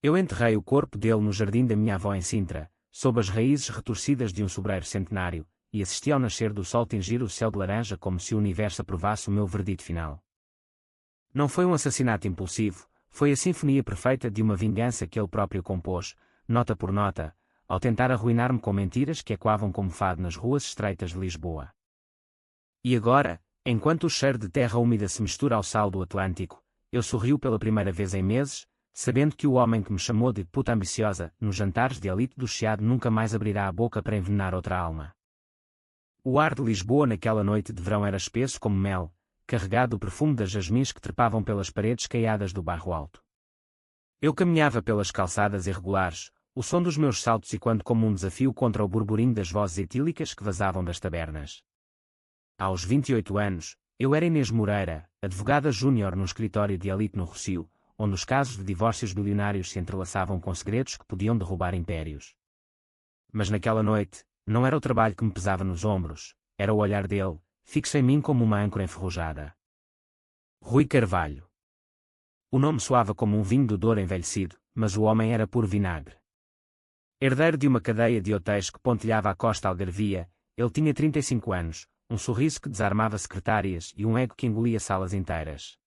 Eu enterrei o corpo dele no jardim da minha avó em Sintra, sob as raízes retorcidas de um sobreiro centenário, e assisti ao nascer do sol tingir o céu de laranja como se o universo aprovasse o meu verdito final. Não foi um assassinato impulsivo, foi a sinfonia perfeita de uma vingança que ele próprio compôs, nota por nota, ao tentar arruinar-me com mentiras que ecoavam como fado nas ruas estreitas de Lisboa. E agora, enquanto o cheiro de terra úmida se mistura ao sal do Atlântico, eu sorrio pela primeira vez em meses, sabendo que o homem que me chamou de puta ambiciosa, nos jantares de elite do Chiado nunca mais abrirá a boca para envenenar outra alma. O ar de Lisboa naquela noite de verão era espesso como mel, carregado do perfume das jasmins que trepavam pelas paredes caiadas do Bairro Alto. Eu caminhava pelas calçadas irregulares, o som dos meus saltos ecoando como um desafio contra o burburinho das vozes etílicas que vazavam das tabernas. Aos 28 anos, eu era Inês Moreira, advogada júnior num escritório de elite no Rossio, onde os casos de divórcios bilionários se entrelaçavam com segredos que podiam derrubar impérios. Mas naquela noite, não era o trabalho que me pesava nos ombros, era o olhar dele, fixo em mim como uma âncora enferrujada. Rui Carvalho. O nome soava como um vinho do Douro envelhecido, mas o homem era puro vinagre. Herdeiro de uma cadeia de hotéis que pontilhava a costa algarvia, ele tinha 35 anos, um sorriso que desarmava secretárias e um ego que engolia salas inteiras.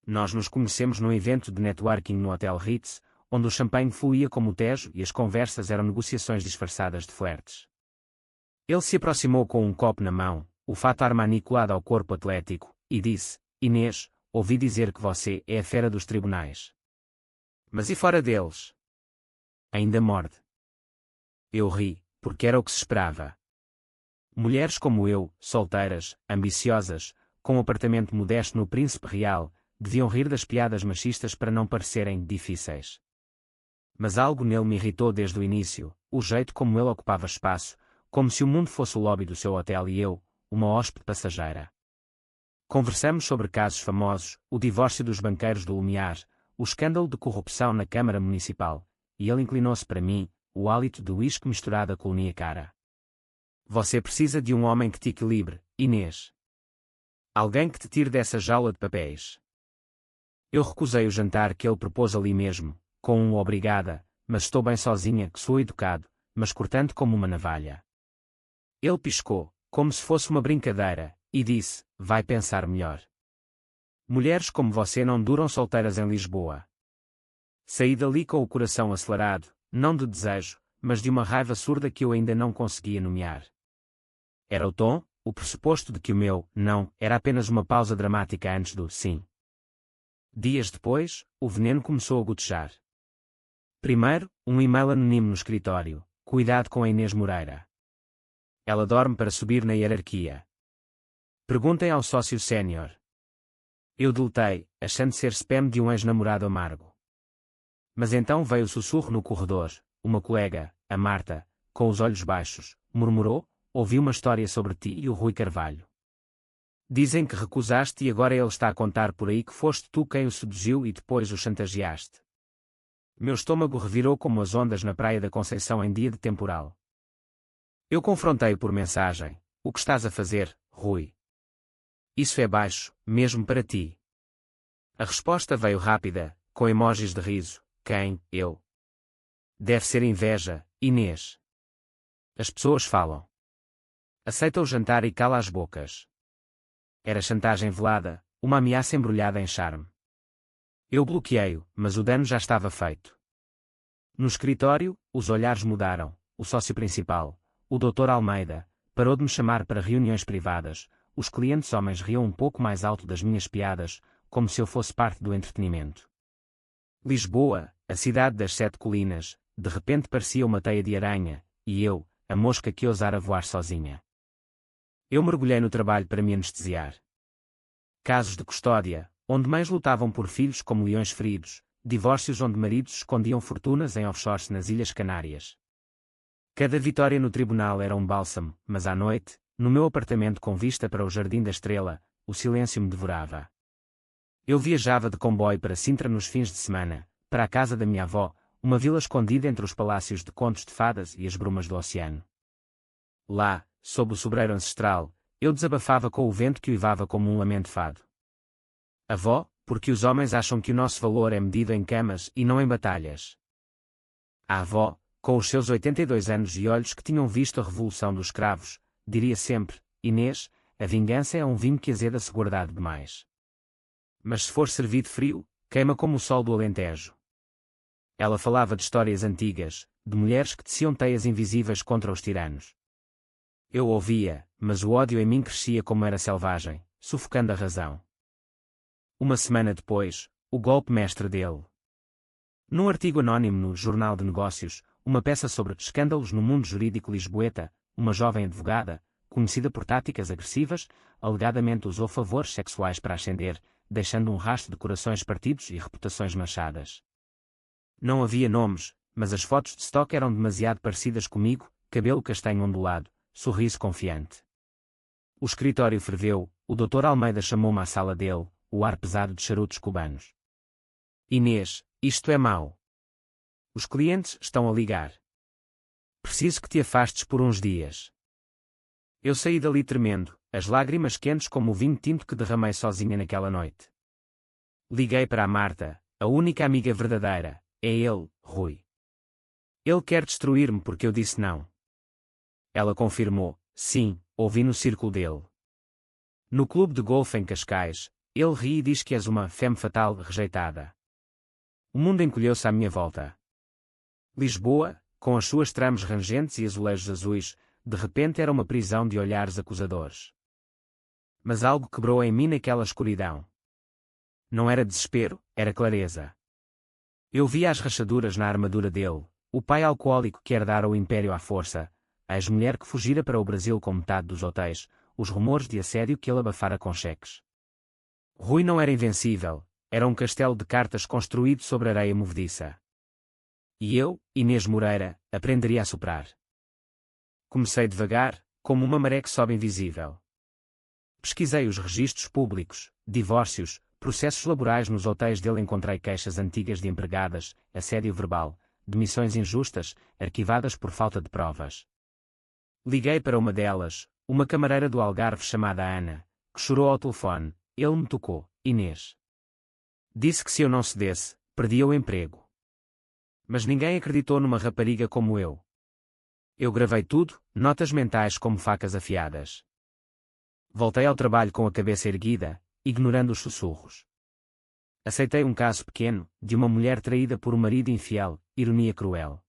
Nós nos conhecemos num evento de networking no Hotel Ritz, onde o champanhe fluía como o Tejo e as conversas eram negociações disfarçadas de flertes. Ele se aproximou com um copo na mão, o fato Armani colado ao corpo atlético, e disse: Inês, ouvi dizer que você é a fera dos tribunais. Mas e fora deles? Ainda morde. Eu ri, porque era o que se esperava. Mulheres como eu, solteiras, ambiciosas, com um apartamento modesto no Príncipe Real, deviam rir das piadas machistas para não parecerem difíceis. Mas algo nele me irritou desde o início, o jeito como ele ocupava espaço, como se o mundo fosse o lobby do seu hotel e eu, uma hóspede passageira. Conversamos sobre casos famosos, o divórcio dos banqueiros do Lumiar, o escândalo de corrupção na Câmara Municipal, e ele inclinou-se para mim, o hálito de uísque misturado a colonia cara. Você precisa de um homem que te equilibre, Inês. Alguém que te tire dessa jaula de papéis. Eu recusei o jantar que ele propôs ali mesmo, com um obrigada, mas estou bem sozinha, que sou educado, mas cortante como uma navalha. Ele piscou, como se fosse uma brincadeira, e disse: vai pensar melhor. Mulheres como você não duram solteiras em Lisboa. Saí dali com o coração acelerado, não de desejo, mas de uma raiva surda que eu ainda não conseguia nomear. Era o tom, o pressuposto de que o meu não era apenas uma pausa dramática antes do sim. Dias depois, o veneno começou a gotejar. Primeiro, um e-mail anónimo no escritório: cuidado com a Inês Moreira. Ela dorme para subir na hierarquia. Perguntem ao sócio sénior. Eu deletei, achando ser spam de um ex-namorado amargo. Mas então veio o sussurro no corredor, uma colega, a Marta, com os olhos baixos, murmurou: ouvi uma história sobre ti e o Rui Carvalho. Dizem que recusaste e agora ele está a contar por aí que foste tu quem o seduziu e depois o chantageaste. Meu estômago revirou como as ondas na praia da Conceição em dia de temporal. Eu confrontei-o por mensagem: o que estás a fazer, Rui? Isso é baixo, mesmo para ti. A resposta veio rápida, com emojis de riso: quem, eu? Deve ser inveja, Inês. As pessoas falam. Aceita o jantar e cala as bocas. Era chantagem velada, uma ameaça embrulhada em charme. Eu bloqueei-o, mas o dano já estava feito. No escritório, os olhares mudaram. O sócio principal, o Dr. Almeida, parou de me chamar para reuniões privadas. Os clientes homens riam um pouco mais alto das minhas piadas, como se eu fosse parte do entretenimento. Lisboa, a cidade das 7 colinas, de repente parecia uma teia de aranha, e eu, a mosca que ousara voar sozinha. Eu mergulhei no trabalho para me anestesiar. Casos de custódia, onde mães lutavam por filhos como leões feridos, divórcios onde maridos escondiam fortunas em offshores nas Ilhas Canárias. Cada vitória no tribunal era um bálsamo, mas à noite, no meu apartamento com vista para o Jardim da Estrela, o silêncio me devorava. Eu viajava de comboio para Sintra nos fins de semana, para a casa da minha avó, uma vila escondida entre os palácios de contos de fadas e as brumas do oceano. Lá, sob o sobreiro ancestral, eu desabafava com o vento que uivava como um lamento fado. Avó, Porque os homens acham que o nosso valor é medido em camas e não em batalhas. A avó, com os seus 82 anos e olhos que tinham visto a revolução dos escravos, diria sempre: Inês, a vingança é um vinho que azeda-se guardado demais. Mas se for servido frio, queima como o sol do Alentejo. Ela falava de histórias antigas, de mulheres que teciam teias invisíveis contra os tiranos. Eu ouvia, mas o ódio em mim crescia como era selvagem, sufocando a razão. Uma semana depois, o golpe mestre dele. Num artigo anónimo no Jornal de Negócios, uma peça sobre escândalos no mundo jurídico lisboeta, uma jovem advogada, conhecida por táticas agressivas, alegadamente usou favores sexuais para ascender, deixando um rastro de corações partidos e reputações manchadas. Não havia nomes, mas as fotos de stock eram demasiado parecidas comigo, cabelo castanho ondulado, sorriso confiante. O escritório ferveu, o Dr. Almeida chamou-me à sala dele, o ar pesado de charutos cubanos. Inês, isto é mau. Os clientes estão a ligar. Preciso que te afastes por uns dias. Eu saí dali tremendo, as lágrimas quentes como o vinho tinto que derramei sozinha naquela noite. Liguei para a Marta, a única amiga verdadeira. É ele, Rui. Ele quer destruir-me porque eu disse não. Ela confirmou: sim, ouvi no círculo dele. No clube de golfe em Cascais, ele ri e diz que és uma femme fatale rejeitada. O mundo encolheu-se à minha volta. Lisboa, com as suas trams rangentes e azulejos azuis, de repente era uma prisão de olhares acusadores. Mas algo quebrou em mim naquela escuridão. Não era desespero, era clareza. Eu via as rachaduras na armadura dele, o pai alcoólico que herdara o império à força, a ex-mulher que fugira para o Brasil com metade dos hotéis, os rumores de assédio que ele abafara com cheques. Rui não era invencível, era um castelo de cartas construído sobre areia movediça. E eu, Inês Moreira, aprenderia a soprar. Comecei devagar, como uma maré que sobe invisível. Pesquisei os registros públicos, divórcios, processos laborais nos hotéis dele. Encontrei queixas antigas de empregadas, assédio verbal, demissões injustas, arquivadas por falta de provas. Liguei para uma delas, uma camareira do Algarve chamada Ana, que chorou ao telefone. Ele me tocou: Inês. Disse que se eu não cedesse, perdia o emprego. Mas ninguém acreditou numa rapariga como eu. Eu gravei tudo, notas mentais como facas afiadas. Voltei ao trabalho com a cabeça erguida, ignorando os sussurros. Aceitei um caso pequeno, de uma mulher traída por um marido infiel, ironia cruel.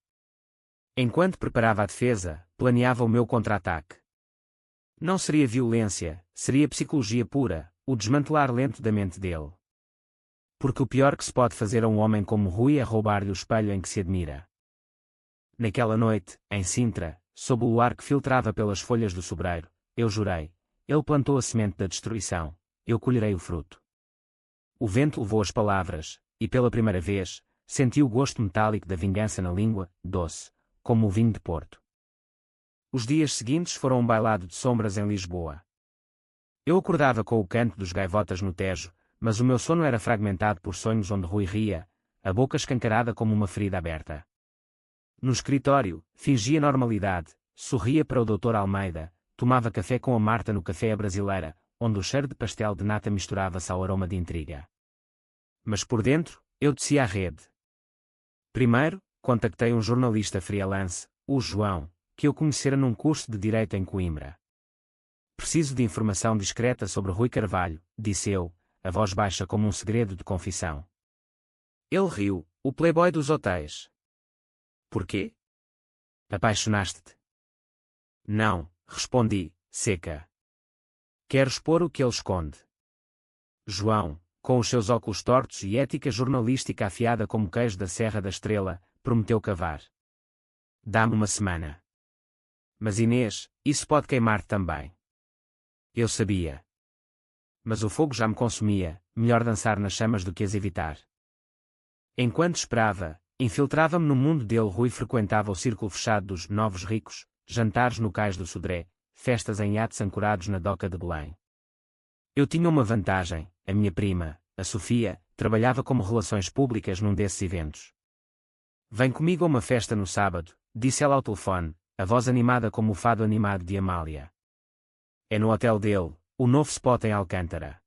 Enquanto preparava a defesa, planeava o meu contra-ataque. Não seria violência, seria psicologia pura, o desmantelar lento da mente dele. Porque o pior que se pode fazer a um homem como Rui é roubar-lhe o espelho em que se admira. Naquela noite, em Sintra, sob o luar que filtrava pelas folhas do sobreiro, eu jurei: ele plantou a semente da destruição, eu colherei o fruto. O vento levou as palavras, e pela primeira vez, senti o gosto metálico da vingança na língua, doce, como o vinho de Porto. Os dias seguintes foram um bailado de sombras em Lisboa. Eu acordava com o canto dos gaivotas no Tejo, mas o meu sono era fragmentado por sonhos onde Rui ria, a boca escancarada como uma ferida aberta. No escritório, fingia normalidade, sorria para o Dr. Almeida, tomava café com a Marta no Café à Brasileira, onde o cheiro de pastel de nata misturava-se ao aroma de intriga. Mas por dentro, eu descia a rede. Primeiro, contactei um jornalista freelance, o João, que eu conhecera num curso de Direito em Coimbra. Preciso de informação discreta sobre Rui Carvalho, disse eu, a voz baixa como um segredo de confissão. Ele riu: o playboy dos hotéis. Porquê? Apaixonaste-te? Não, respondi, seca. Quero expor o que ele esconde. João, com os seus óculos tortos e ética jornalística afiada como queijo da Serra da Estrela, prometeu cavar. Dá-me uma semana. Mas Inês, isso pode queimar também. Eu sabia. Mas o fogo já me consumia, melhor dançar nas chamas do que as evitar. Enquanto esperava, infiltrava-me no mundo dele. Rui frequentava o círculo fechado dos novos ricos, jantares no cais do Sodré, festas em iates ancorados na doca de Belém. Eu tinha uma vantagem: a minha prima, a Sofia, trabalhava como relações públicas num desses eventos. Vem comigo a uma festa no sábado, disse ela ao telefone, a voz animada como o fado animado de Amália. É no hotel dele, o novo spot em Alcântara.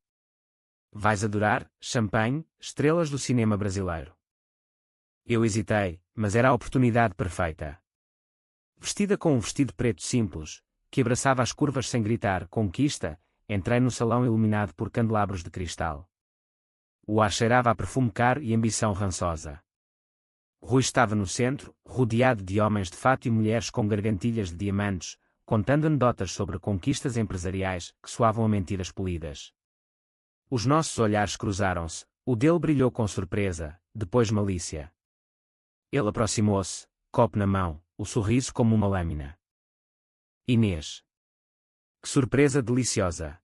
Vais adorar, champanhe, estrelas do cinema brasileiro. Eu hesitei, mas era a oportunidade perfeita. Vestida com um vestido preto simples, que abraçava as curvas sem gritar "conquista", entrei no salão iluminado por candelabros de cristal. O ar cheirava a perfume caro e ambição rançosa. Rui estava no centro, rodeado de homens de fato e mulheres com gargantilhas de diamantes, contando anedotas sobre conquistas empresariais que soavam a mentiras polidas. Os nossos olhares cruzaram-se, o dele brilhou com surpresa, depois malícia. Ele aproximou-se, copo na mão, o sorriso como uma lâmina. Inês. Que surpresa deliciosa!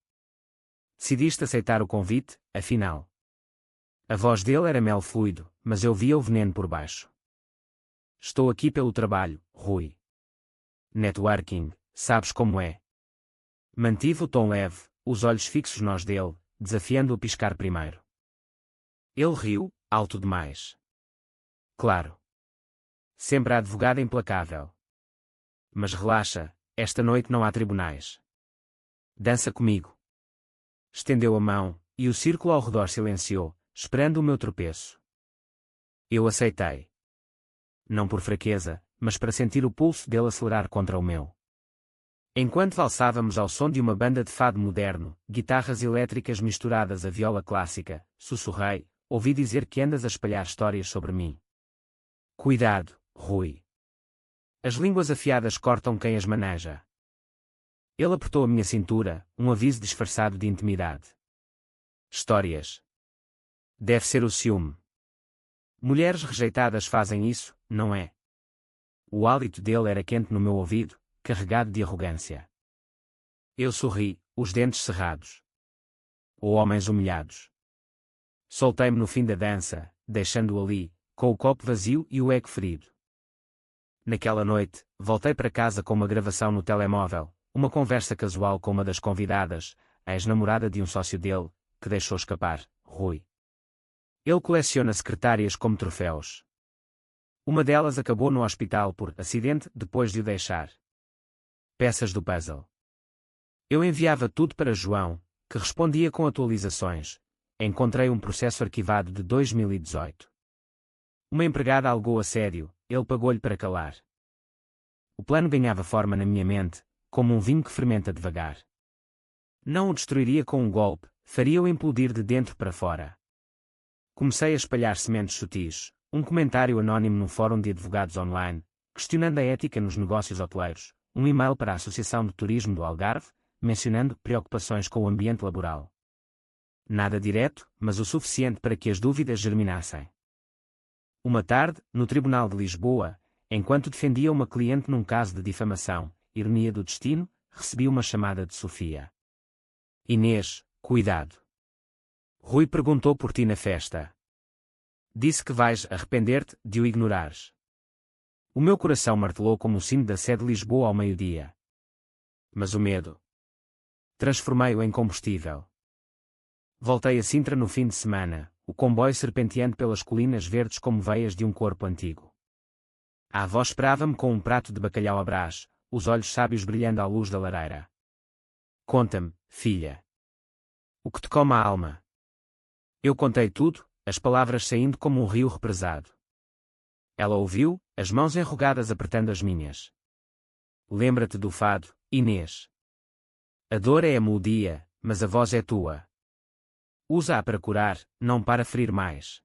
Decidiste aceitar o convite, afinal. A voz dele era mel fluido, mas eu via o veneno por baixo. Estou aqui pelo trabalho, Rui. Networking, sabes como é. Mantive o tom leve, os olhos fixos nos dele, desafiando-o a piscar primeiro. Ele riu, alto demais. Claro. Sempre a advogada implacável. Mas relaxa, esta noite não há tribunais. Dança comigo. Estendeu a mão, e o círculo ao redor silenciou, esperando o meu tropeço. Eu aceitei. Não por fraqueza, mas para sentir o pulso dele acelerar contra o meu. Enquanto valsávamos ao som de uma banda de fado moderno, guitarras elétricas misturadas à viola clássica, sussurrei, ouvi dizer que andas a espalhar histórias sobre mim. Cuidado, Rui. As línguas afiadas cortam quem as maneja. Ele apertou a minha cintura, um aviso disfarçado de intimidade. Histórias. Deve ser o ciúme. Mulheres rejeitadas fazem isso, não é? O hálito dele era quente no meu ouvido, carregado de arrogância. Eu sorri, os dentes cerrados. Ou homens humilhados. Soltei-me no fim da dança, deixando-o ali, com o copo vazio e o ego ferido. Naquela noite, voltei para casa com uma gravação no telemóvel, uma conversa casual com uma das convidadas, a ex-namorada de um sócio dele, que deixou escapar, Rui. Ele coleciona secretárias como troféus. Uma delas acabou no hospital por acidente depois de o deixar. Peças do puzzle. Eu enviava tudo para João, que respondia com atualizações. Encontrei um processo arquivado de 2018. Uma empregada alegou assédio, ele pagou-lhe para calar. O plano ganhava forma na minha mente, como um vinho que fermenta devagar. Não o destruiria com um golpe, faria-o implodir de dentro para fora. Comecei a espalhar sementes sutis, um comentário anónimo num fórum de advogados online, questionando a ética nos negócios hoteleiros, um e-mail para a Associação de Turismo do Algarve, mencionando preocupações com o ambiente laboral. Nada direto, mas o suficiente para que as dúvidas germinassem. Uma tarde, no Tribunal de Lisboa, enquanto defendia uma cliente num caso de difamação, ironia do destino, recebi uma chamada de Sofia. Inês, cuidado. Rui perguntou por ti na festa. Disse que vais arrepender-te de o ignorares. O meu coração martelou como o sino da Sé de Lisboa ao meio-dia. Mas o medo. Transformei-o em combustível. Voltei a Sintra no fim de semana, o comboio serpenteando pelas colinas verdes como veias de um corpo antigo. A avó esperava-me com um prato de bacalhau à brás, os olhos sábios brilhando à luz da lareira. Conta-me, filha. O que te come a alma? Eu contei tudo, as palavras saindo como um rio represado. Ela ouviu, as mãos enrugadas apertando as minhas. Lembra-te do fado, Inês. A dor é a melodia, mas a voz é tua. Usa-a para curar, não para ferir mais.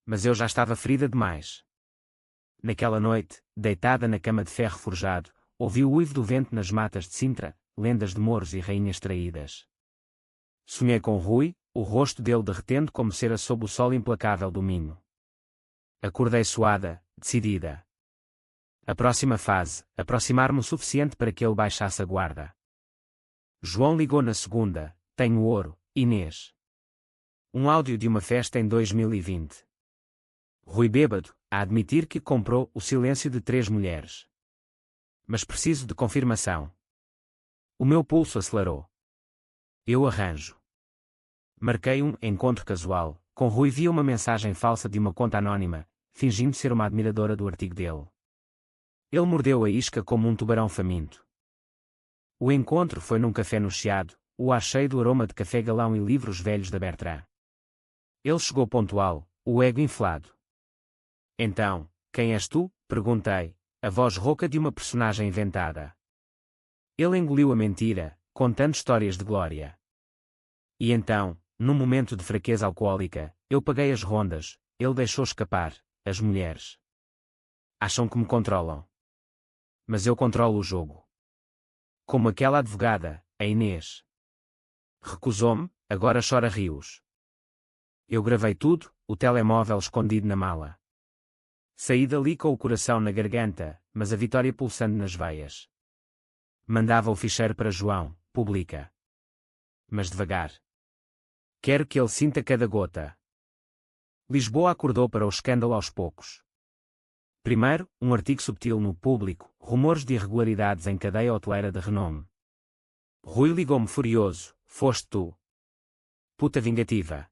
Mas eu já estava ferida demais. Naquela noite, deitada na cama de ferro forjado, ouvi o uivo do vento nas matas de Sintra, lendas de mouros e rainhas traídas. Sonhei com Rui, o rosto dele derretendo como cera sob o sol implacável do Minho. Acordei suada, decidida. A próxima fase, aproximar-me o suficiente para que ele baixasse a guarda. João ligou na segunda, tenho ouro, Inês. Um áudio de uma festa em 2020. Rui bêbado, a admitir que comprou o silêncio de 3 mulheres. Mas preciso de confirmação. O meu pulso acelerou. Eu arranjo. Marquei um encontro casual, com Rui via uma mensagem falsa de uma conta anónima, fingindo ser uma admiradora do artigo dele. Ele mordeu a isca como um tubarão faminto. O encontro foi num café no Chiado, o ar cheio do aroma de café galão e livros velhos da Bertrand. Ele chegou pontual, o ego inflado. Então, quem és tu? Perguntei, a voz rouca de uma personagem inventada. Ele engoliu a mentira, contando histórias de glória. E então, num momento de fraqueza alcoólica, eu paguei as rondas, ele deixou escapar, as mulheres. Acham que me controlam. Mas eu controlo o jogo. Como aquela advogada, a Inês. Recusou-me, agora chora rios. Eu gravei tudo, o telemóvel escondido na mala. Saí dali com o coração na garganta, mas a vitória pulsando nas veias. Mandava o ficheiro para João, publica. Mas devagar. Quero que ele sinta cada gota. Lisboa acordou para o escândalo aos poucos. Primeiro, um artigo subtil no Público, rumores de irregularidades em cadeia hoteleira de renome. Rui ligou-me furioso, foste tu. Puta vingativa.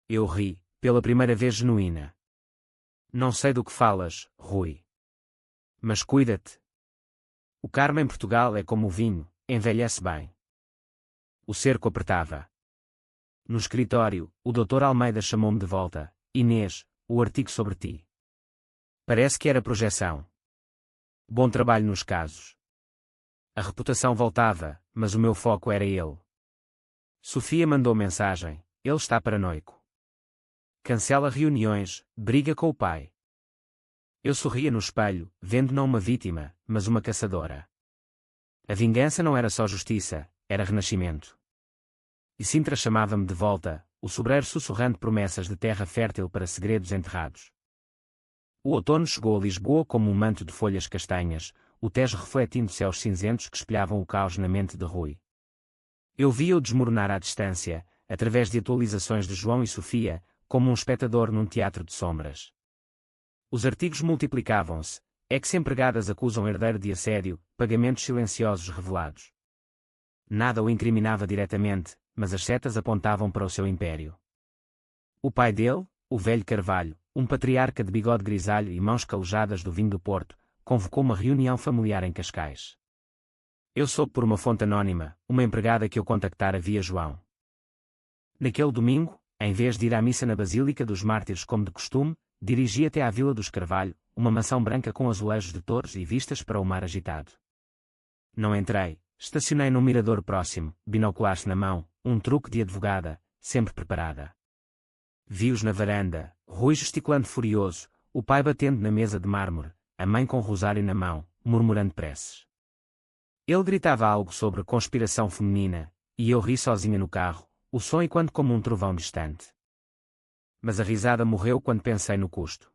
Eu ri, pela primeira vez genuína. Não sei do que falas, Rui. Mas cuida-te. O karma em Portugal é como o vinho, envelhece bem. O cerco apertava. No escritório, o Dr. Almeida chamou-me de volta. Inês, o artigo sobre ti. Parece que era projeção. Bom trabalho nos casos. A reputação voltava, mas o meu foco era ele. Sofia mandou mensagem, ele está paranoico. Cancela reuniões, briga com o pai. Eu sorria no espelho, vendo não uma vítima, mas uma caçadora. A vingança não era só justiça, era renascimento. E Sintra chamava-me de volta, o sobreiro sussurrando promessas de terra fértil para segredos enterrados. O outono chegou a Lisboa como um manto de folhas castanhas, o Tejo refletindo céus cinzentos que espelhavam o caos na mente de Rui. Eu via-o desmoronar à distância, através de atualizações de João e Sofia, como um espectador num teatro de sombras. Os artigos multiplicavam-se, ex-empregadas acusam herdeiro de assédio, pagamentos silenciosos revelados. Nada o incriminava diretamente, mas as setas apontavam para o seu império. O pai dele, o velho Carvalho, um patriarca de bigode grisalho e mãos calejadas do vinho do Porto, convocou uma reunião familiar em Cascais. Eu soube por uma fonte anônima, uma empregada que eu contactara via João. Naquele domingo, em vez de ir à missa na Basílica dos Mártires como de costume, dirigi até à Vila dos Carvalho, uma mansão branca com azulejos de torres e vistas para o mar agitado. Não entrei, estacionei num mirador próximo, binoculares na mão, um truque de advogada, sempre preparada. Vi-os na varanda, Rui gesticulando furioso, o pai batendo na mesa de mármore, a mãe com o rosário na mão, murmurando preces. Ele gritava algo sobre conspiração feminina, e eu ri sozinha no carro, o som ecoando como um trovão distante. Mas a risada morreu quando pensei no custo.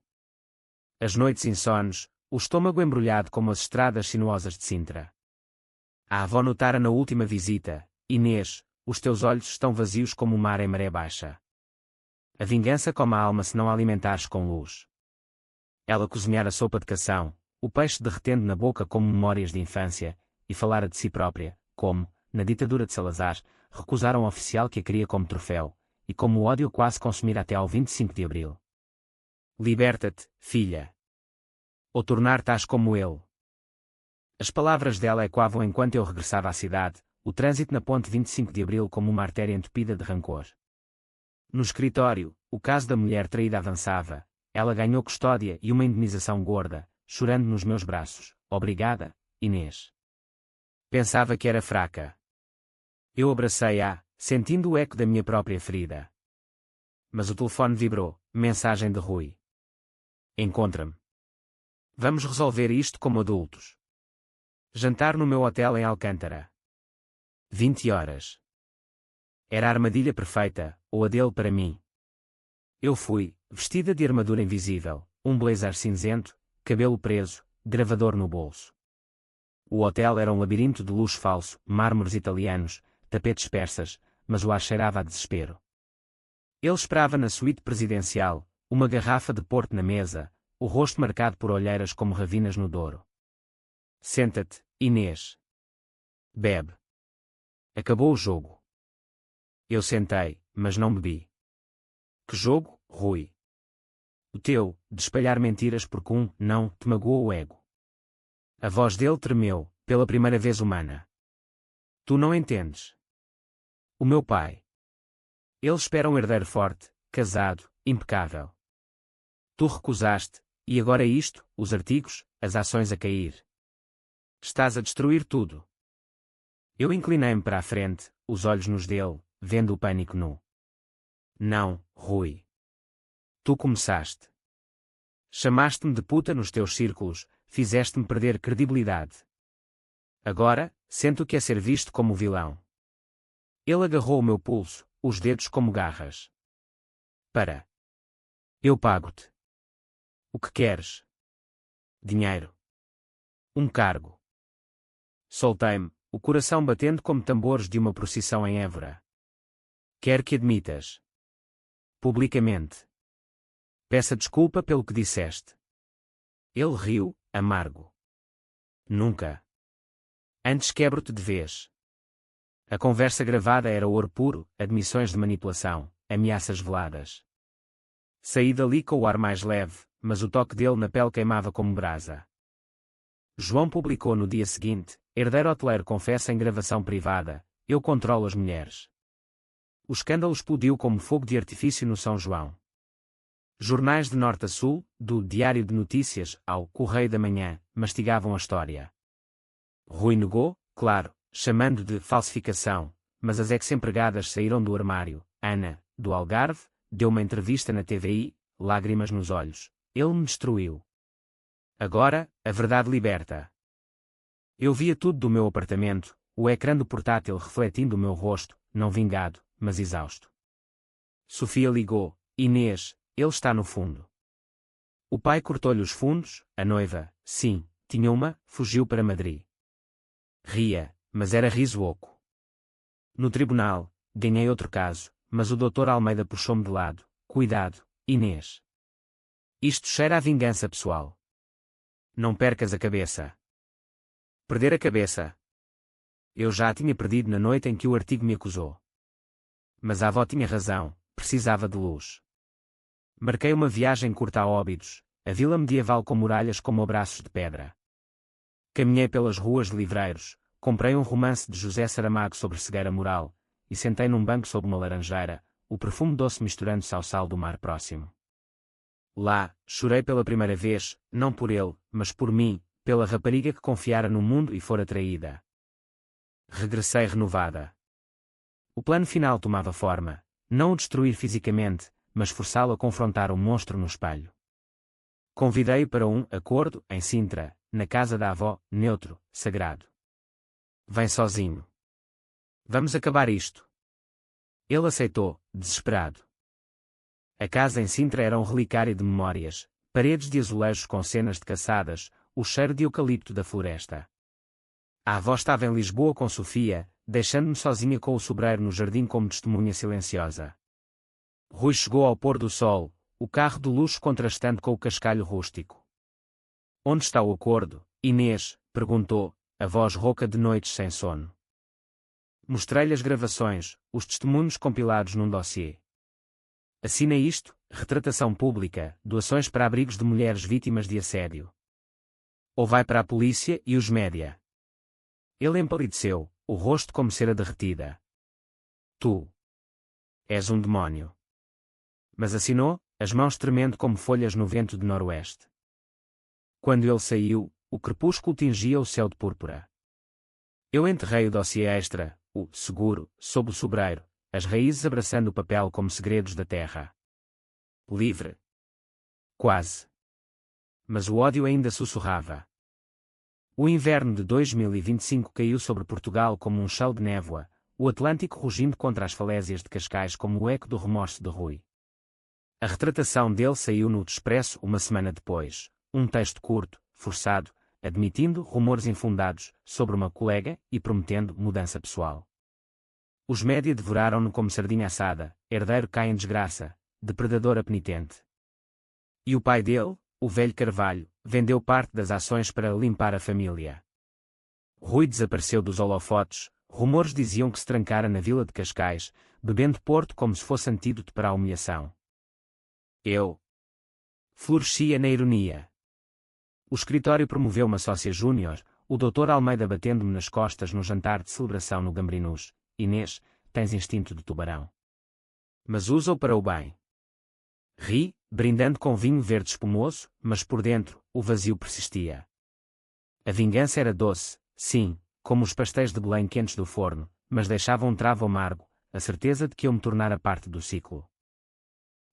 As noites insones, o estômago embrulhado como as estradas sinuosas de Sintra. A avó notara na última visita, Inês, os teus olhos estão vazios como o mar em maré baixa. A vingança come a alma se não a alimentares com luz. Ela cozinhara sopa de cação, o peixe derretendo na boca como memórias de infância, e falara de si própria, como, na ditadura de Salazar, recusaram um oficial que a queria como troféu, e como o ódio quase consumira até ao 25 de abril. Liberta-te, filha. Ou tornar-te-ás como ele. As palavras dela ecoavam enquanto eu regressava à cidade, o trânsito na ponte 25 de abril como uma artéria entupida de rancor. No escritório, o caso da mulher traída avançava, ela ganhou custódia e uma indenização gorda, chorando nos meus braços. Obrigada, Inês. Pensava que era fraca. Eu abracei-a, sentindo o eco da minha própria ferida. Mas o telefone vibrou, mensagem de Rui. Encontra-me. Vamos resolver isto como adultos. Jantar no meu hotel em Alcântara. 20 horas. Era a armadilha perfeita, ou a dele para mim. Eu fui, vestida de armadura invisível, um blazer cinzento, cabelo preso, gravador no bolso. O hotel era um labirinto de luxo falso, mármores italianos, tapetes persas, mas o ar cheirava a desespero. Ele esperava na suíte presidencial, uma garrafa de porto na mesa, o rosto marcado por olheiras como ravinas no Douro. Senta-te, Inês. Bebe. Acabou o jogo. Eu sentei, mas não bebi. Que jogo, Rui? O teu, de espalhar mentiras porque não, te magoou o ego. A voz dele tremeu, pela primeira vez humana. Tu não entendes. O meu pai. Ele espera um herdeiro forte, casado, impecável. Tu recusaste, e agora é isto, os artigos, as ações a cair. Estás a destruir tudo. Eu inclinei-me para a frente, os olhos nos dele, vendo o pânico nu. Não, Rui. Tu começaste. Chamaste-me de puta nos teus círculos, fizeste-me perder credibilidade. Agora, sinto que é ser visto como vilão. Ele agarrou o meu pulso, os dedos como garras. Para. Eu pago-te. O que queres? Dinheiro. Um cargo. Soltei-me, o coração batendo como tambores de uma procissão em Évora. Quero que admitas. Publicamente. Peça desculpa pelo que disseste. Ele riu, amargo. Nunca. Antes quebro-te de vez. A conversa gravada era ouro puro, admissões de manipulação, ameaças veladas. Saí dali com o ar mais leve, mas o toque dele na pele queimava como brasa. João publicou no dia seguinte: herdeiro hoteleiro confessa em gravação privada, eu controlo as mulheres. O escândalo explodiu como fogo de artifício no São João. Jornais de norte a sul, do Diário de Notícias ao Correio da Manhã, mastigavam a história. Rui negou, claro, chamando de falsificação, mas as ex-empregadas saíram do armário. Ana, do Algarve, deu uma entrevista na TVI, lágrimas nos olhos. Ele me destruiu. Agora, a verdade liberta. Eu via tudo do meu apartamento, o ecrã do portátil refletindo o meu rosto, não vingado, mas exausto. Sofia ligou. Inês, ele está no fundo. O pai cortou-lhe os fundos, a noiva, sim, tinha uma, fugiu para Madrid. Ria, mas era riso oco. No tribunal, ganhei outro caso, mas o Dr. Almeida puxou-me de lado. Cuidado, Inês. Isto cheira a vingança pessoal. Não percas a cabeça. Perder a cabeça. Eu já a tinha perdido na noite em que o artigo me acusou. Mas a avó tinha razão, precisava de luz. Marquei uma viagem curta a Óbidos, a vila medieval com muralhas como abraços de pedra. Caminhei pelas ruas de livreiros, comprei um romance de José Saramago sobre cegueira moral, e sentei num banco sob uma laranjeira, o perfume doce misturando-se ao sal do mar próximo. Lá, chorei pela primeira vez, não por ele, mas por mim, pela rapariga que confiara no mundo e fora traída. Regressei renovada. O plano final tomava forma, não o destruir fisicamente, mas forçá-lo a confrontar o monstro no espelho. Convidei-o para um acordo, em Sintra, na casa da avó, neutro, sagrado. Vem sozinho. Vamos acabar isto. Ele aceitou, desesperado. A casa em Sintra era um relicário de memórias, paredes de azulejos com cenas de caçadas, o cheiro de eucalipto da floresta. A avó estava em Lisboa com Sofia, deixando-me sozinha com o sobreiro no jardim como testemunha silenciosa. Rui chegou ao pôr do sol, o carro de luxo contrastando com o cascalho rústico. Onde está o acordo, Inês? Perguntou, a voz rouca de noites sem sono. Mostrei-lhe as gravações, os testemunhos compilados num dossiê. Assina isto, retratação pública, doações para abrigos de mulheres vítimas de assédio. Ou vai para a polícia e os média. Ele empalideceu, o rosto como cera derretida. Tu és um demónio. Mas assinou, as mãos tremendo como folhas no vento de noroeste. Quando ele saiu, o crepúsculo tingia o céu de púrpura. Eu enterrei o dossiê extra, o seguro, sob o sobreiro, as raízes abraçando o papel como segredos da terra. Livre. Quase. Mas o ódio ainda sussurrava. O inverno de 2025 caiu sobre Portugal como um chão de névoa, o Atlântico rugindo contra as falésias de Cascais como o eco do remorso de Rui. A retratação dele saiu no Expresso uma semana depois, um texto curto, forçado, admitindo rumores infundados sobre uma colega e prometendo mudança pessoal. Os média devoraram-no como sardinha assada, herdeiro cai em desgraça, depredadora penitente. E o pai dele, o velho Carvalho, vendeu parte das ações para limpar a família. Rui desapareceu dos holofotes, rumores diziam que se trancara na vila de Cascais, bebendo porto como se fosse antídoto para a humilhação. Eu florescia na ironia. O escritório promoveu uma sócia júnior, o Dr. Almeida batendo-me nas costas no jantar de celebração no Gambrinus. Inês, tens instinto de tubarão. Mas usa-o para o bem. Ri, brindando com vinho verde espumoso, mas por dentro, o vazio persistia. A vingança era doce, sim, como os pastéis de Belém quentes do forno, mas deixava um travo amargo, a certeza de que eu me tornara parte do ciclo.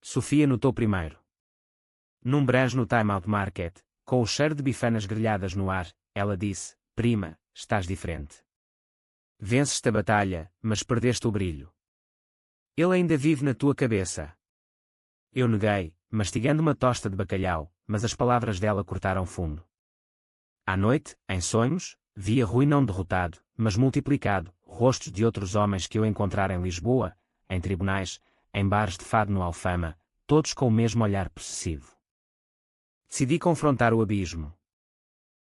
Sofia notou primeiro. Num branche no Time Out Market, com o cheiro de bifanas grelhadas no ar, ela disse: "Prima, estás diferente. Venceste a batalha, mas perdeste o brilho. Ele ainda vive na tua cabeça." Eu neguei, mastigando uma tosta de bacalhau, mas as palavras dela cortaram fundo. À noite, em sonhos, via Rui não derrotado, mas multiplicado, rostos de outros homens que eu encontrara em Lisboa, em tribunais, em bares de fado no Alfama, todos com o mesmo olhar possessivo. Decidi confrontar o abismo.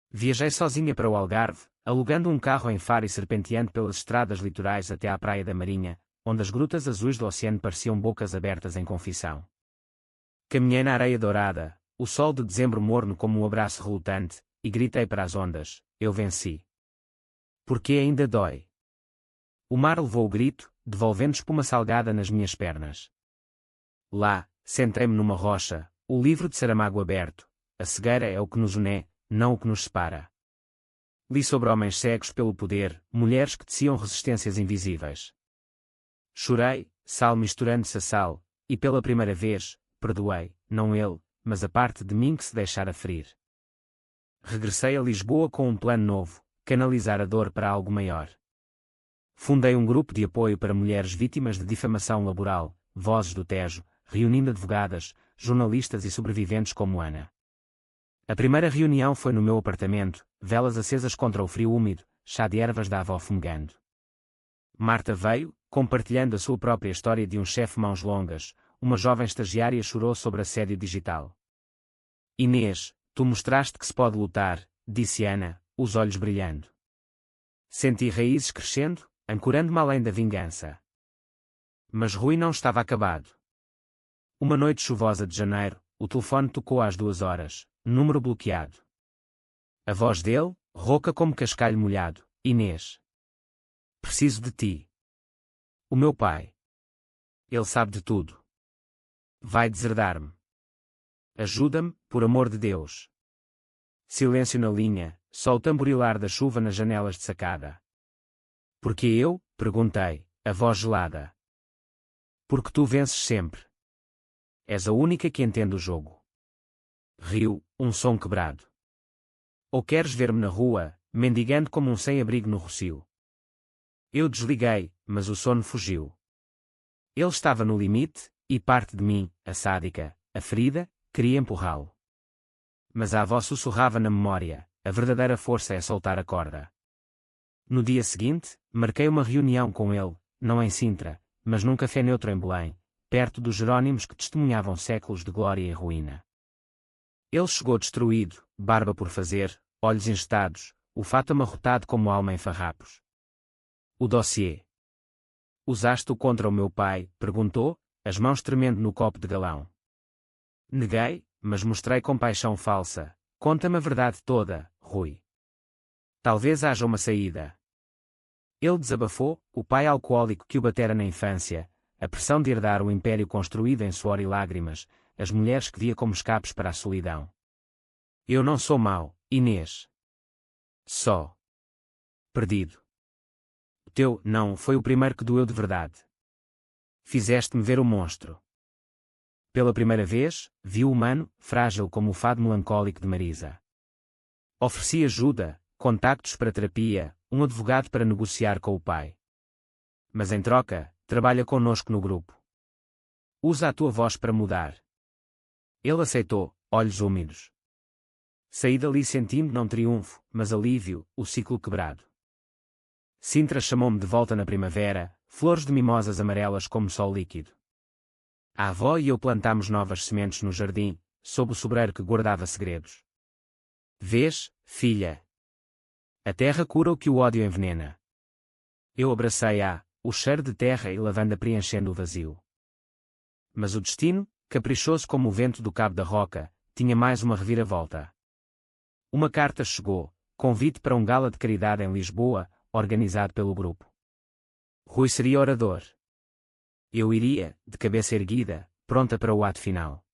Viajei sozinha para o Algarve, alugando um carro em Faro e serpenteando pelas estradas litorais até à Praia da Marinha, onde as grutas azuis do oceano pareciam bocas abertas em confissão. Caminhei na areia dourada, o sol de dezembro morno como um abraço relutante, e gritei para as ondas: "Eu venci." Porque ainda dói. O mar levou o grito, devolvendo espuma salgada nas minhas pernas. Lá, sentei-me numa rocha, o livro de Saramago aberto. A cegueira é o que nos une, não o que nos separa. Li sobre homens cegos pelo poder, mulheres que teciam resistências invisíveis. Chorei, sal misturando-se a sal, e pela primeira vez, perdoei, não ele, mas a parte de mim que se deixara ferir. Regressei a Lisboa com um plano novo: canalizar a dor para algo maior. Fundei um grupo de apoio para mulheres vítimas de difamação laboral, Vozes do Tejo, reunindo advogadas, jornalistas e sobreviventes como Ana. A primeira reunião foi no meu apartamento, velas acesas contra o frio úmido, chá de ervas da avó fumegando. Marta veio, compartilhando a sua própria história de um chefe mãos longas. Uma jovem estagiária chorou sobre assédio digital. "Inês, tu mostraste que se pode lutar", disse Ana, os olhos brilhando. Senti raízes crescendo, ancorando-me além da vingança. Mas Rui não estava acabado. Uma noite chuvosa de janeiro, o telefone tocou às 2 horas, número bloqueado. A voz dele, rouca como cascalho molhado: "Inês. Preciso de ti. O meu pai. Ele sabe de tudo. Vai deserdar-me. Ajuda-me, por amor de Deus." Silêncio na linha, só o tamborilar da chuva nas janelas de sacada. "Porque eu?" perguntei, a voz gelada. "Porque tu vences sempre. És a única que entende o jogo." Riu, um som quebrado. "Ou queres ver-me na rua, mendigando como um sem-abrigo no rocio?" Eu desliguei, mas o sono fugiu. Ele estava no limite, e parte de mim, a sádica, a ferida, queria empurrá-lo. Mas a avó sussurrava na memória: "A verdadeira força é soltar a corda." No dia seguinte, marquei uma reunião com ele, não em Sintra, mas num café neutro em Belém, perto dos Jerónimos que testemunhavam séculos de glória e ruína. Ele chegou destruído, barba por fazer, olhos engestados, o fato amarrotado como alma em farrapos. "O dossiê. Usaste-o contra o meu pai?" perguntou, as mãos tremendo no copo de galão. Neguei, mas mostrei compaixão falsa: "Conta-me a verdade toda, Rui. Talvez haja uma saída." Ele desabafou, o pai alcoólico que o batera na infância, a pressão de herdar o império construído em suor e lágrimas, as mulheres que via como escapes para a solidão. "Eu não sou mau, Inês. Só perdido. O teu não foi o primeiro que doeu de verdade. Fizeste-me ver o monstro." Pela primeira vez, vi o humano, frágil como o fado melancólico de Marisa. Ofereci ajuda, contactos para terapia, um advogado para negociar com o pai. "Mas em troca, trabalha connosco no grupo. Usa a tua voz para mudar." Ele aceitou, olhos úmidos. Saí dali sentindo não triunfo, mas alívio, o ciclo quebrado. Sintra chamou-me de volta na primavera, flores de mimosas amarelas como sol líquido. A avó e eu plantámos novas sementes no jardim, sob o sobreiro que guardava segredos. "Vês, filha? A terra cura o que o ódio envenena." Eu abracei-a, o cheiro de terra e lavanda preenchendo o vazio. Mas o destino, caprichoso como o vento do Cabo da Roca, tinha mais uma reviravolta. Uma carta chegou, convite para um gala de caridade em Lisboa, organizado pelo grupo. Rui seria orador. Eu iria, de cabeça erguida, pronta para o ato final.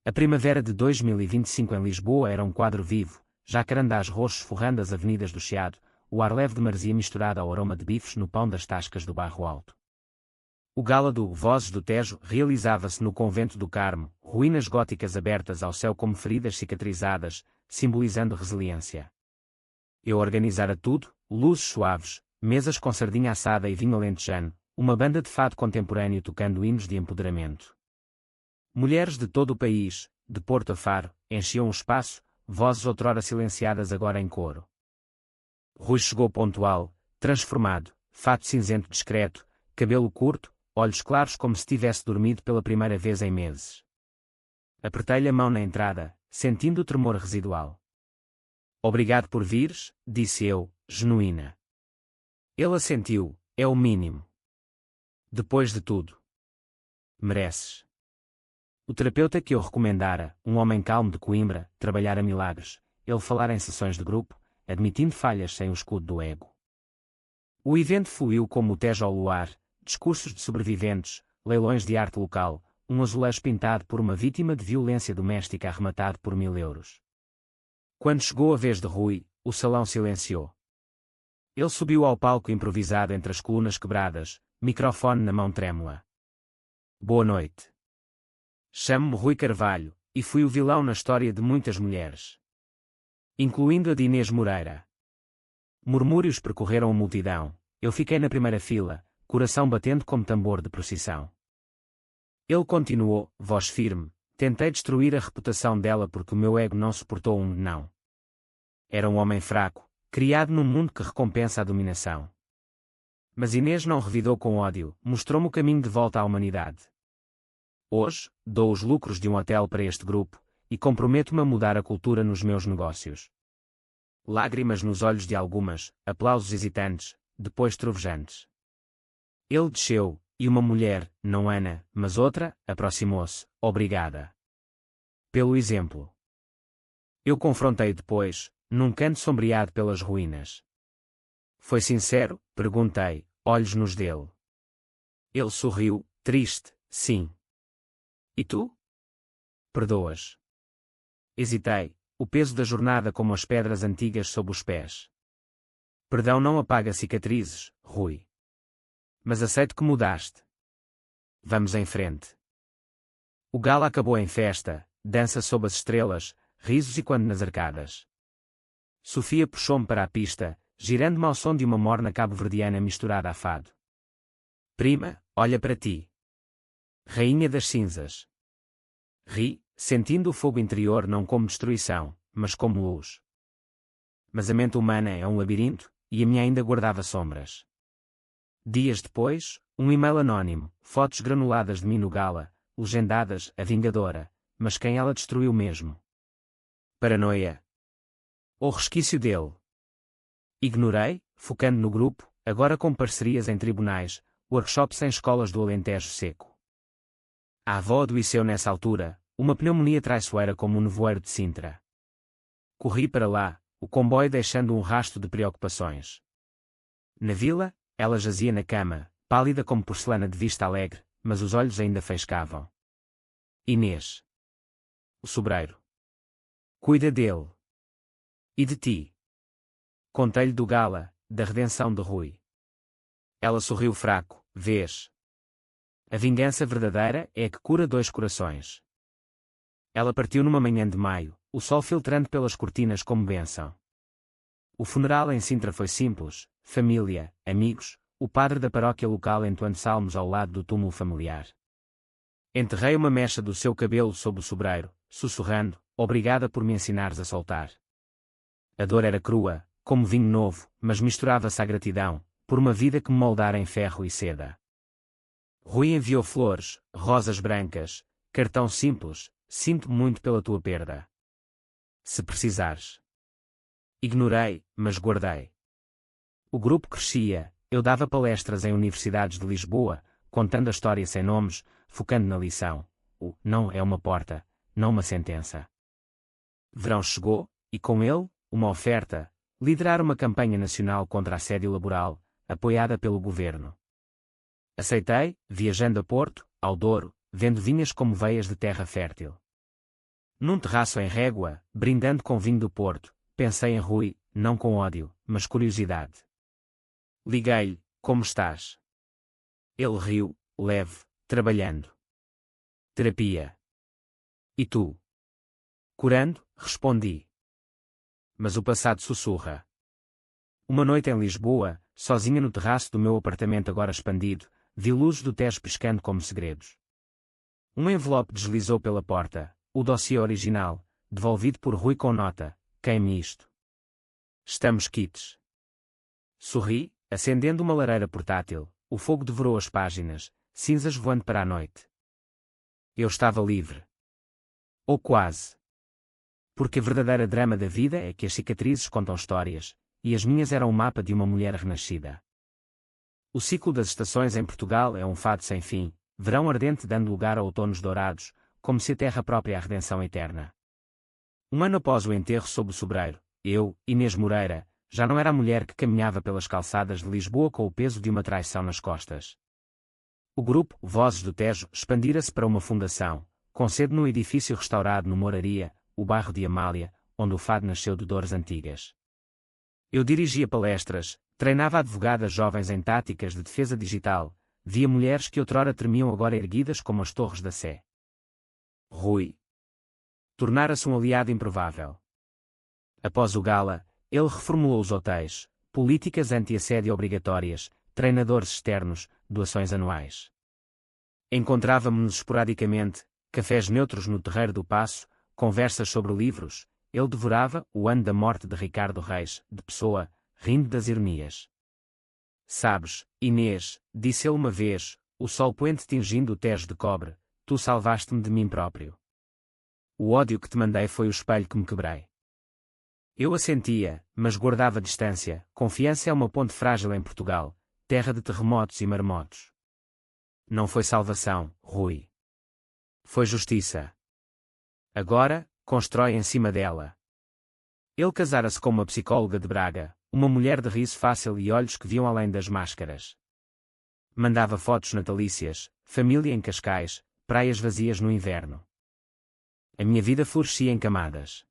A primavera de 2025 em Lisboa era um quadro vivo, jacarandás roxos forrando as avenidas do Chiado, o ar leve de maresia misturado ao aroma de bifes no pão das tascas do Bairro Alto. O gala do Vozes do Tejo realizava-se no Convento do Carmo, ruínas góticas abertas ao céu como feridas cicatrizadas, simbolizando resiliência. Eu organizara tudo, luzes suaves, mesas com sardinha assada e vinho alentejano, uma banda de fado contemporâneo tocando hinos de empoderamento. Mulheres de todo o país, de Porto a Faro, enchiam o espaço, vozes outrora silenciadas agora em coro. Rui chegou pontual, transformado, fato cinzento discreto, cabelo curto, olhos claros como se tivesse dormido pela primeira vez em meses. Apertei-lhe a mão na entrada, sentindo o tremor residual. Obrigado por vires, disse eu, genuína. Ele assentiu, é o mínimo. Depois de tudo. Mereces. O terapeuta que eu recomendara, um homem calmo de Coimbra, trabalhara milagres, ele falara em sessões de grupo, admitindo falhas sem o escudo do ego. O evento fluiu como o Tejo ao luar, discursos de sobreviventes, leilões de arte local, um azulejo pintado por uma vítima de violência doméstica arrematado por 1000 euros. Quando chegou a vez de Rui, o salão silenciou. Ele subiu ao palco improvisado entre as colunas quebradas, microfone na mão trêmula. Boa noite. Chamo-me Rui Carvalho, e fui o vilão na história de muitas mulheres. Incluindo a de Inês Moreira. Murmúrios percorreram a multidão, eu fiquei na primeira fila, coração batendo como tambor de procissão. Ele continuou, voz firme, tentei destruir a reputação dela porque o meu ego não suportou um não. Era um homem fraco, criado num mundo que recompensa a dominação. Mas Inês não revidou com ódio, mostrou-me o caminho de volta à humanidade. Hoje, dou os lucros de um hotel para este grupo, e comprometo-me a mudar a cultura nos meus negócios. Lágrimas nos olhos de algumas, aplausos hesitantes, depois trovejantes. Ele desceu, e uma mulher, não Ana, mas outra, aproximou-se, obrigada. Pelo exemplo. Eu confrontei depois, num canto sombreado pelas ruínas. Foi sincero? Perguntei, olhos nos dele. Ele sorriu, triste, sim. E tu? Perdoas? Hesitei, o peso da jornada como as pedras antigas sob os pés. Perdão não apaga cicatrizes, Rui. Mas aceito que mudaste. Vamos em frente. O gala acabou em festa, dança sob as estrelas, risos e quando nas arcadas. Sofia puxou-me para a pista, girando-me ao som de uma morna cabo-verdiana misturada a fado. Prima, olha para ti. Rainha das cinzas. Ri, sentindo o fogo interior não como destruição, mas como luz. Mas a mente humana é um labirinto, e a minha ainda guardava sombras. Dias depois, um e-mail anónimo, fotos granuladas de mim no gala, legendadas, a Vingadora, mas quem ela destruiu mesmo? Paranoia. Ou resquício dele? Ignorei, focando no grupo, agora com parcerias em tribunais, workshops em escolas do Alentejo Seco. A avó adoeceu nessa altura, uma pneumonia traiçoeira como um nevoeiro de Sintra. Corri para lá, o comboio deixando um rastro de preocupações. Na vila, ela jazia na cama, pálida como porcelana de vista alegre, mas os olhos ainda faiscavam. Inês. O sobreiro. Cuida dele. E de ti. Contei-lhe do gala, da redenção de Rui. Ela sorriu fraco, vês. A vingança verdadeira é a que cura 2 corações. Ela partiu numa manhã de maio, o sol filtrando pelas cortinas como bênção. O funeral em Sintra foi simples, família, amigos, o padre da paróquia local entoando salmos ao lado do túmulo familiar. Enterrei uma mecha do seu cabelo sob o sobreiro, sussurrando, obrigada por me ensinares a soltar. A dor era crua, como vinho novo, mas misturava-se à gratidão, por uma vida que me moldara em ferro e seda. Rui enviou flores, rosas brancas, cartão simples, sinto muito pela tua perda. Se precisares. Ignorei, mas guardei. O grupo crescia, eu dava palestras em universidades de Lisboa, contando a história sem nomes, focando na lição. O não é uma porta, não uma sentença. Verão chegou, e com ele, uma oferta, liderar uma campanha nacional contra assédio laboral, apoiada pelo governo. Aceitei, viajando a Porto, ao Douro, vendo vinhas como veias de terra fértil. Num terraço em Régua, brindando com vinho do Porto, pensei em Rui, não com ódio, mas curiosidade. Liguei-lhe: como estás? Ele riu, leve, trabalhando. Terapia. E tu? Curando, respondi. Mas o passado sussurra. Uma noite em Lisboa, sozinha no terraço do meu apartamento agora expandido, vi luzes do Tejo piscando como segredos. Um envelope deslizou pela porta, o dossiê original, devolvido por Rui com nota: queime isto. Estamos quites. Sorri, acendendo uma lareira portátil, o fogo devorou as páginas, cinzas voando para a noite. Eu estava livre. Ou quase. Porque a verdadeira drama da vida é que as cicatrizes contam histórias, e as minhas eram o mapa de uma mulher renascida. O ciclo das estações em Portugal é um fado sem fim, verão ardente dando lugar a outonos dourados, como se a terra própria a redenção eterna. Um ano após o enterro sob o sobreiro, eu, Inês Moreira, já não era a mulher que caminhava pelas calçadas de Lisboa com o peso de uma traição nas costas. O grupo Vozes do Tejo expandira-se para uma fundação, com sede no edifício restaurado no Moraria, o bairro de Amália, onde o fado nasceu de dores antigas. Eu dirigia palestras, treinava advogadas jovens em táticas de defesa digital, via mulheres que outrora tremiam agora erguidas como as torres da Sé. Rui tornara-se um aliado improvável. Após o gala, ele reformulou os hotéis, políticas anti-assédio obrigatórias, treinadores externos, doações anuais. Encontrávamos-nos esporadicamente, cafés neutros no Terreiro do Paço, conversas sobre livros. Ele devorava O Ano da Morte de Ricardo Reis, de Pessoa, rindo das ironias. Sabes, Inês, disse ele uma vez, o sol poente tingindo o Tejo de cobre, tu salvaste-me de mim próprio. O ódio que te mandei foi o espelho que me quebrei. Eu assentia, mas guardava distância. Confiança é uma ponte frágil em Portugal, terra de terremotos e marmotos. Não foi salvação, Rui. Foi justiça. Agora, constrói em cima dela. Ele casara-se com uma psicóloga de Braga, uma mulher de riso fácil e olhos que viam além das máscaras. Mandava fotos natalícias, família em Cascais, praias vazias no inverno. A minha vida florescia em camadas.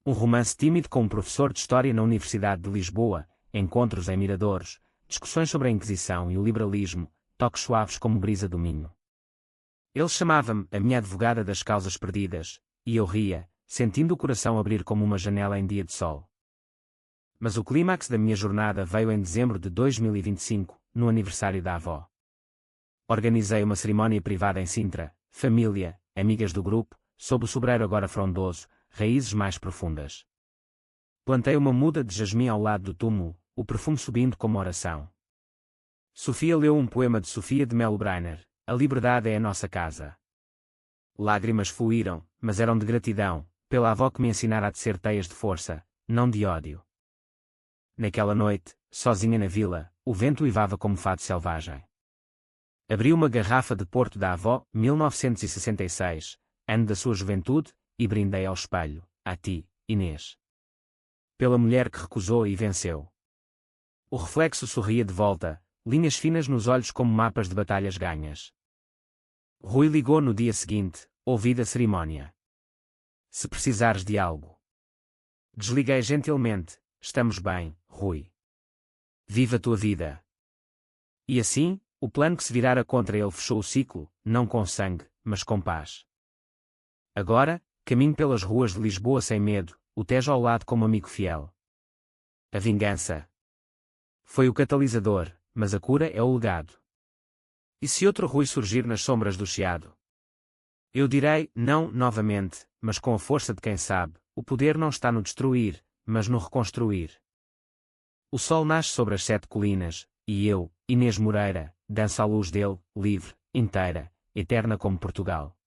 Um romance tímido com um professor de História na Universidade de Lisboa, encontros em miradores, discussões sobre a Inquisição e o liberalismo, toques suaves como brisa do Minho. Ele chamava-me a minha advogada das causas perdidas, e eu ria, sentindo o coração abrir como uma janela em dia de sol. Mas o clímax da minha jornada veio em dezembro de 2025, no aniversário da avó. Organizei uma cerimónia privada em Sintra, família, amigas do grupo, sob o sobreiro agora frondoso, raízes mais profundas. Plantei uma muda de jasmim ao lado do túmulo, o perfume subindo como oração. Sofia leu um poema de Sofia de Melo Breiner: A liberdade é a nossa casa. Lágrimas fluíram, mas eram de gratidão, pela avó que me ensinara a tecer teias de força, não de ódio. Naquela noite, sozinha na vila, o vento uivava como fado selvagem. Abri uma garrafa de Porto da avó, 1966, ano da sua juventude, e brindei ao espelho, a ti, Inês. Pela mulher que recusou e venceu. O reflexo sorria de volta, linhas finas nos olhos como mapas de batalhas ganhas. Rui ligou no dia seguinte, ouvi da cerimónia. Se precisares de algo. Desliguei gentilmente, estamos bem, Rui. Viva a tua vida. E assim, o plano que se virara contra ele fechou o ciclo, não com sangue, mas com paz. Agora, caminho pelas ruas de Lisboa sem medo, o Tejo ao lado como amigo fiel. A vingança foi o catalisador, mas a cura é o legado. E se outro Rui surgir nas sombras do Chiado? Eu direi, não, novamente, mas com a força de quem sabe, o poder não está no destruir, mas no reconstruir. O sol nasce sobre as 7 colinas, e eu, Inês Moreira, danço à luz dele, livre, inteira, eterna como Portugal.